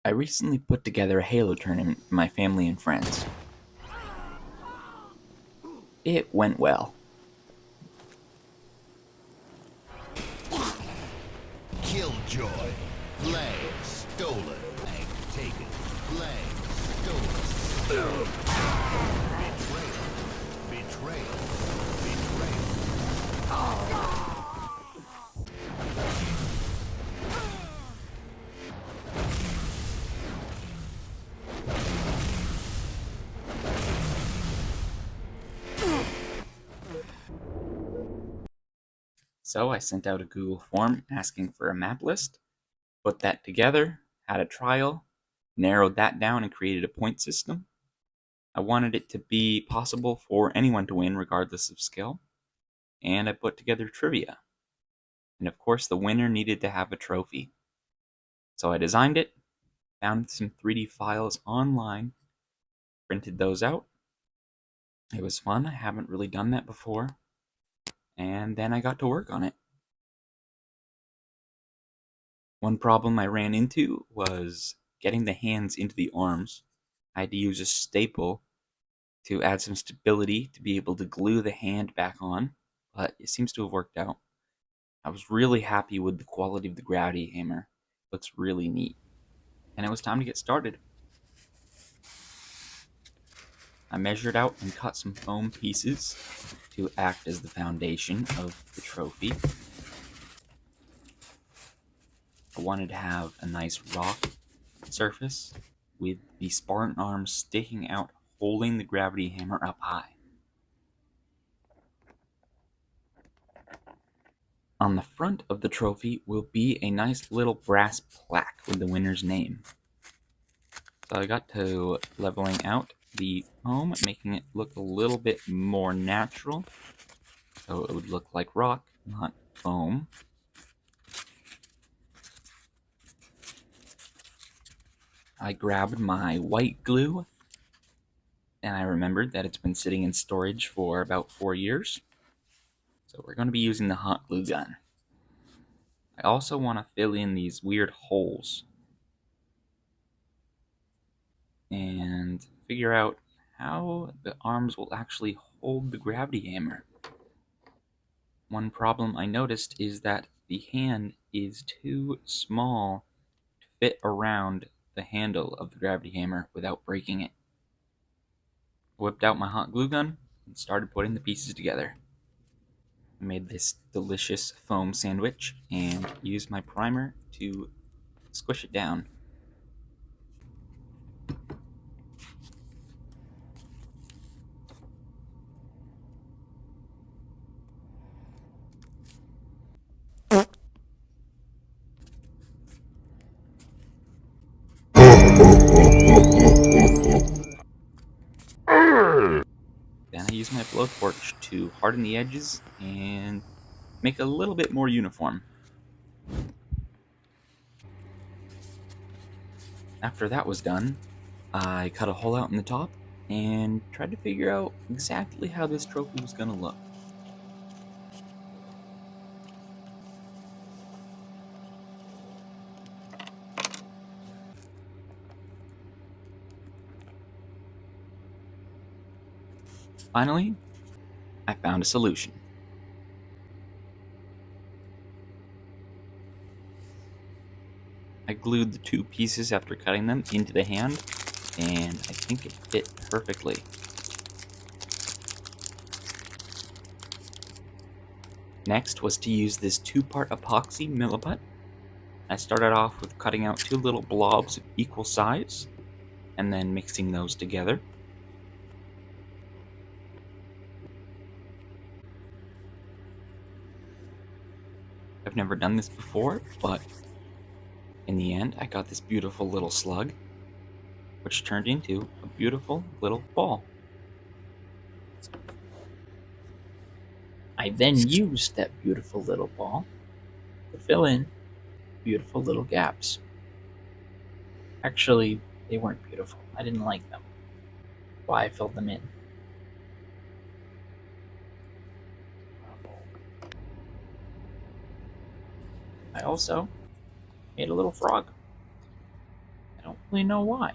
I recently put together a Halo tournament for my family and friends. It went well. Killjoy. Flag stolen. Flag taken. Flag stolen. Betrayal. Betrayal. Betrayal. So I sent out a Google form asking for a map list, put that together, had a trial, narrowed that down, and created a point system. I wanted it to be possible for anyone to win regardless of skill, and I put together trivia. And of course, the winner needed to have a trophy. So I designed it, found some 3D files online, printed those out. It was fun. I haven't really done that before. And then I got to work on it. One problem I ran into was getting the hands into the arms. I had to use a staple to add some stability to be able to glue the hand back on, but it seems to have worked out. I was really happy with the quality of the gravity hammer. It looks really neat. And it was time to get started. I measured out and cut some foam pieces to act as the foundation of the trophy. I wanted to have a nice rock surface with the Spartan arms sticking out, holding the gravity hammer up high. On the front of the trophy will be a nice little brass plaque with the winner's name. So I got to leveling out the foam, making it look a little bit more natural. So it would look like rock, not foam. I grabbed my white glue, and I remembered that it's been sitting in storage for about 4 years. So we're going to be using the hot glue gun. I also want to fill in these weird holes and figure out how the arms will actually hold the gravity hammer. One problem I noticed is that the hand is too small to fit around the handle of the gravity hammer without breaking it. I whipped out my hot glue gun and started putting the pieces together. I made this delicious foam sandwich and used my primer to squish it down. Then I used my blowtorch to harden the edges and make it a little bit more uniform. After that was done, I cut a hole out in the top and tried to figure out exactly how this trophy was going to look. Finally, I found a solution. I glued the two pieces after cutting them into the hand, and I think it fit perfectly. Next was to use this 2-part epoxy milliput. I started off with cutting out 2 little blobs of equal size, and then mixing those together. I've never done this before, but in the end, I got this beautiful little slug, which turned into a beautiful little ball. I then used that beautiful little ball to fill in beautiful little gaps. Actually, they weren't beautiful. I didn't like them. Why I filled them in. I also made a little frog. I don't really know why.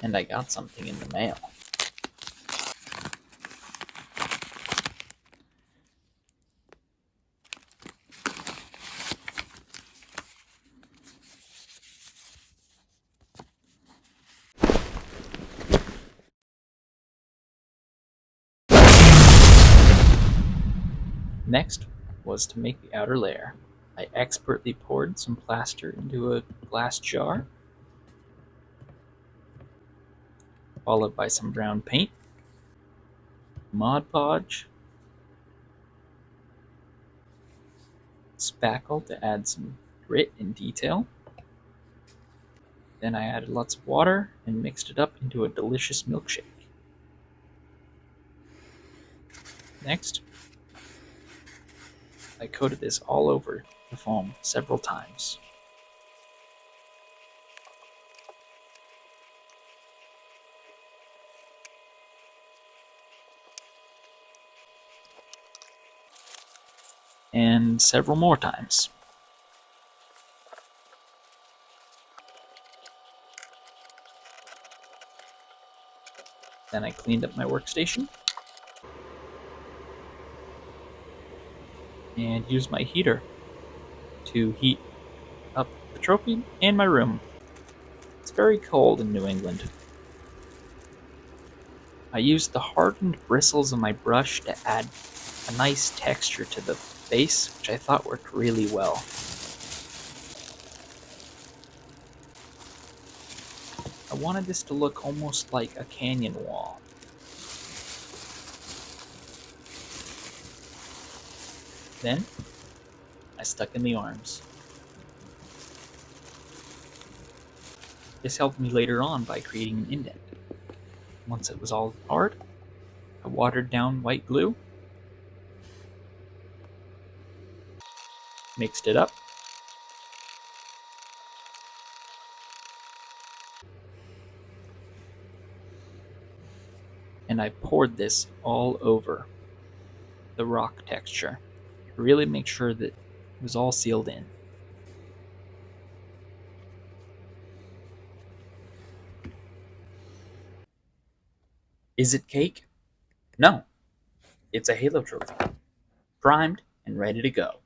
And I got something in the mail. Next was to make the outer layer. I expertly poured some plaster into a glass jar, followed by some brown paint, Mod Podge, spackle to add some grit and detail. Then I added lots of water and mixed it up into a delicious milkshake. Next, I coated this all over the foam several times. And several more times. Then I cleaned up my workstation and used my heater to heat up the trophy and my room. It's very cold in New England. I used the hardened bristles of my brush to add a nice texture to the base, which I thought worked really well. I wanted this to look almost like a canyon wall. Then, I stuck in the arms. This helped me later on by creating an indent. Once it was all hard, I watered down white glue, mixed it up, and I poured this all over the rock texture to really make sure that it was all sealed in. Is it cake? No, it's a Halo trophy, primed and ready to go.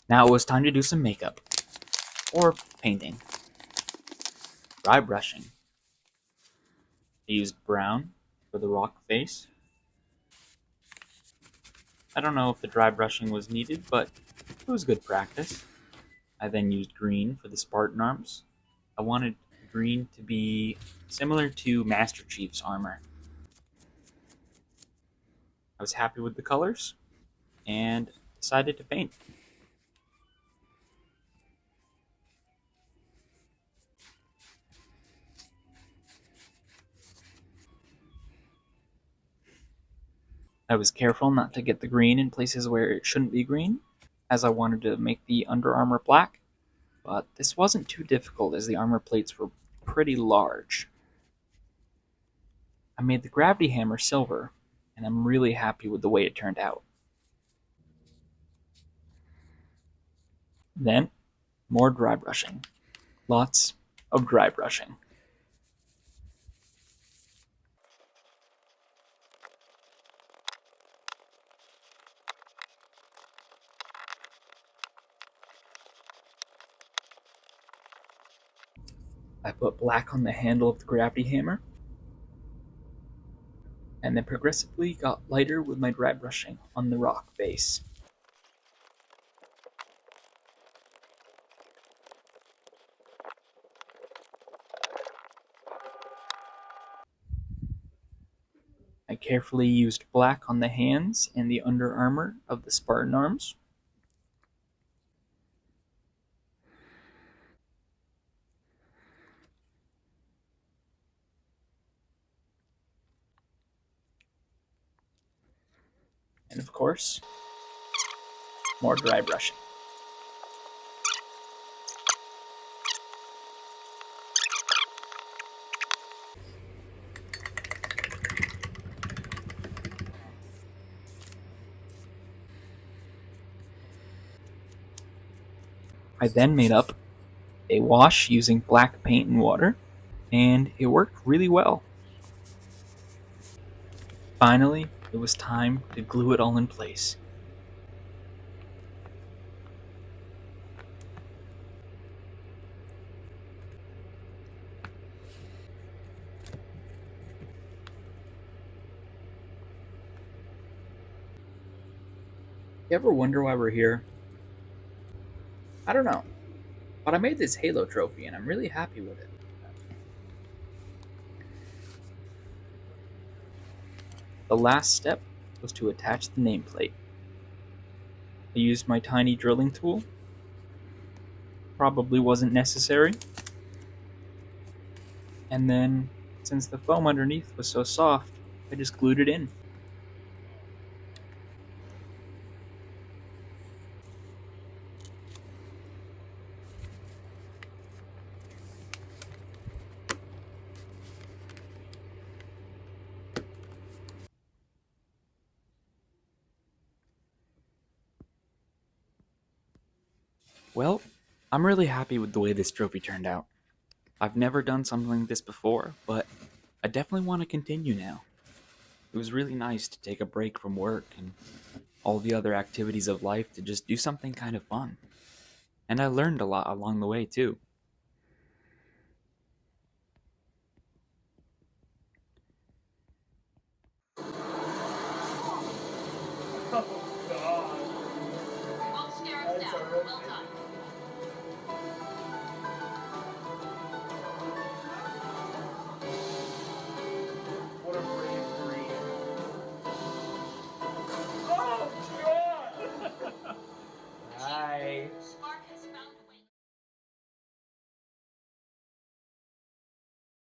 Now it was time to do some makeup, or painting. Dry brushing. I used brown for the rock face. I don't know if the dry brushing was needed, but it was good practice. I then used green for the Spartan arms. I wanted green to be similar to Master Chief's armor. I was happy with the colors and decided to paint. I was careful not to get the green in places where it shouldn't be green, as I wanted to make the Under Armour black, but this wasn't too difficult as the armor plates were pretty large. I made the gravity hammer silver, and I'm really happy with the way it turned out. Then, more dry brushing. Lots of dry brushing. I put black on the handle of the gravity hammer, and then progressively got lighter with my dry brushing on the rock base. I carefully used black on the hands and the under armor of the Spartan arms. And of course, more dry brushing. I then made up a wash using black paint and water, and it worked really well. Finally, it was time to glue it all in place. You ever wonder why we're here? I don't know, but I made this Halo trophy and I'm really happy with it. The last step was to attach the nameplate. I used my tiny drilling tool. Probably wasn't necessary. And then, since the foam underneath was so soft, I just glued it in. Well, I'm really happy with the way this trophy turned out. I've never done something like this before, but I definitely want to continue now. It was really nice to take a break from work and all the other activities of life to just do something kind of fun. And I learned a lot along the way, too.